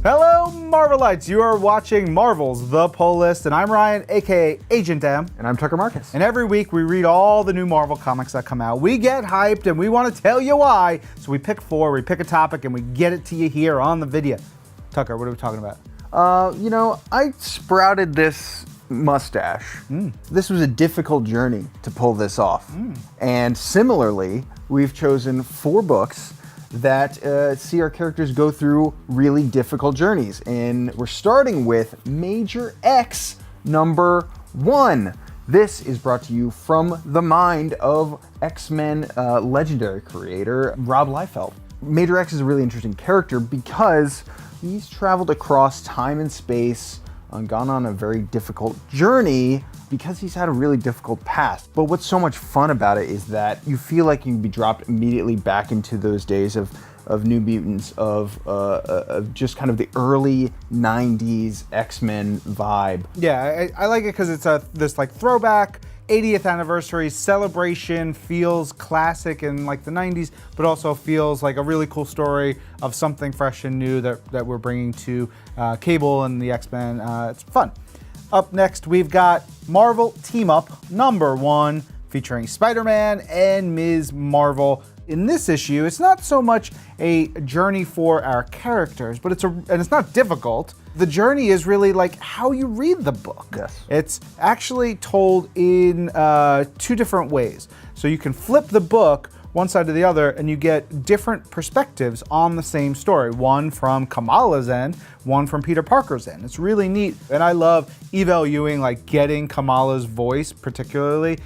Hello, Marvelites. You are watching Marvel's The Pull List, and I'm Ryan, aka Agent M. And I'm Tucker Marcus. And every week we read all the new Marvel comics that come out. We get hyped and we want to tell you why. So we pick four, we pick a topic, and we get it to you here on the video. Tucker, what are we talking about? I sprouted this mustache. This was a difficult journey to pull this off. And similarly, we've chosen 4 books that see our characters go through really difficult journeys. And we're starting with Major X number 1. This is brought to you from the mind of X-Men legendary creator Rob Liefeld. Major X is a really interesting character because he's traveled across time and space and gone on a very difficult journey because he's had a really difficult past. But what's so much fun about it is that you feel like you can be dropped immediately back into those days of New Mutants, of just kind of the early 90s X-Men vibe. Yeah, I like it because it's this like throwback 80th anniversary celebration, feels classic in like the 90s, but also feels like a really cool story of something fresh and new that we're bringing to Cable and the X-Men. It's fun. Up next, we've got Marvel Team Up number 1, featuring Spider-Man and Ms. Marvel. In this issue, it's not so much a journey for our characters, but it's not difficult. The journey is really like how you read the book. Yes. It's actually told in 2 different ways. So you can flip the book one side to the other and you get different perspectives on the same story. One from Kamala's end, one from Peter Parker's end. It's really neat. And I love Evel Ewing, like getting Kamala's voice particularly.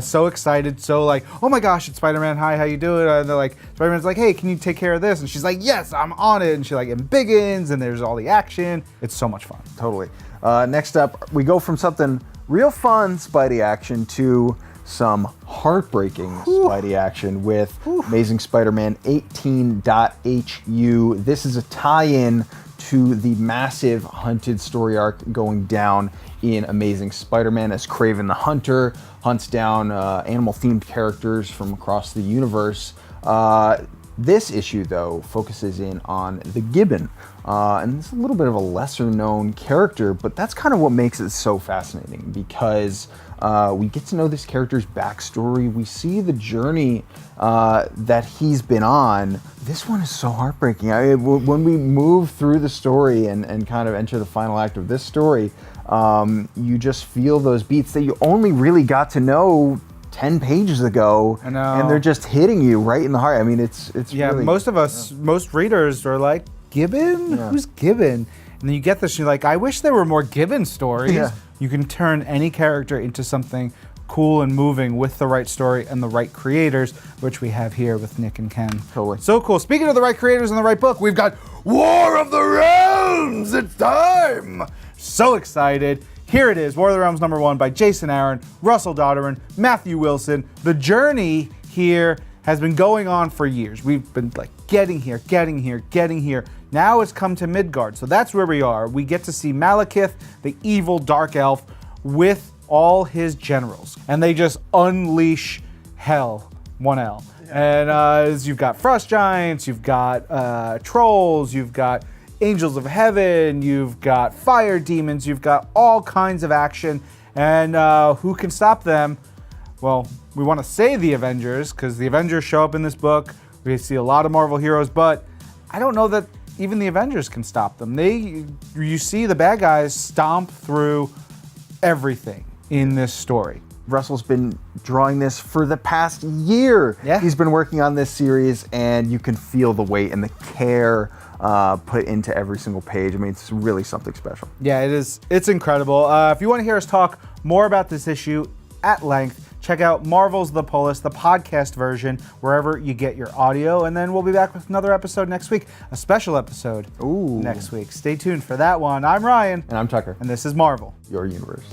So excited, so like, oh my gosh, it's Spider-Man, hi, how you doing? And they're like, Spider-Man's like, hey, can you take care of this? And she's like, yes, I'm on it. And she like embiggens and there's all the action. It's so much fun. Totally. Next up, we go from something real fun Spidey action to some heartbreaking Spidey action with Amazing Spider-Man 18.HU. This is a tie-in to the massive Hunted story arc going down in Amazing Spider-Man as Kraven the Hunter hunts down animal-themed characters from across the universe. This issue, though, focuses in on the Gibbon, and it's a little bit of a lesser-known character, but that's kind of what makes it so fascinating, because we get to know this character's backstory. We see the journey that he's been on. This one is so heartbreaking. When we move through the story and kind of enter the final act of this story, you just feel those beats that you only really got to know 10 pages ago. I know. And they're just hitting you right in the heart. I mean, it's yeah, really, most of us, most readers are like, Gibbon? Yeah. Who's Gibbon? And then you get this, and you're like, I wish there were more Gibbon stories. Yeah. You can turn any character into something cool and moving with the right story and the right creators, which we have here with Nick and Ken. Totally. So cool. Speaking of the right creators and the right book, we've got War of the Realms. It's time. So excited. Here it is, War of the Realms number 1 by Jason Aaron, Russell Dodderin, Matthew Wilson. The journey here has been going on for years. We've been like getting here. Now it's come to Midgard, so that's where we are. We get to see Malekith, the evil dark elf, with all his generals. And they just unleash hell, 1L. Yeah. And you've got frost giants, you've got trolls, you've got angels of heaven, you've got fire demons, you've got all kinds of action. And who can stop them? Well, we want to say the Avengers, because the Avengers show up in this book. We see a lot of Marvel heroes, but I don't know that even the Avengers can stop them. You see the bad guys stomp through everything in this story. Russell's been drawing this for the past year. Yeah. He's been working on this series, and you can feel the weight and the care put into every single page. I mean, it's really something special. Yeah, it is. It's incredible. If you want to hear us talk more about this issue at length, check out Marvel's The Pull List, the podcast version, wherever you get your audio. And then we'll be back with another episode next week, a special episode next week. Stay tuned for that one. I'm Ryan. And I'm Tucker. And this is Marvel, Your universe.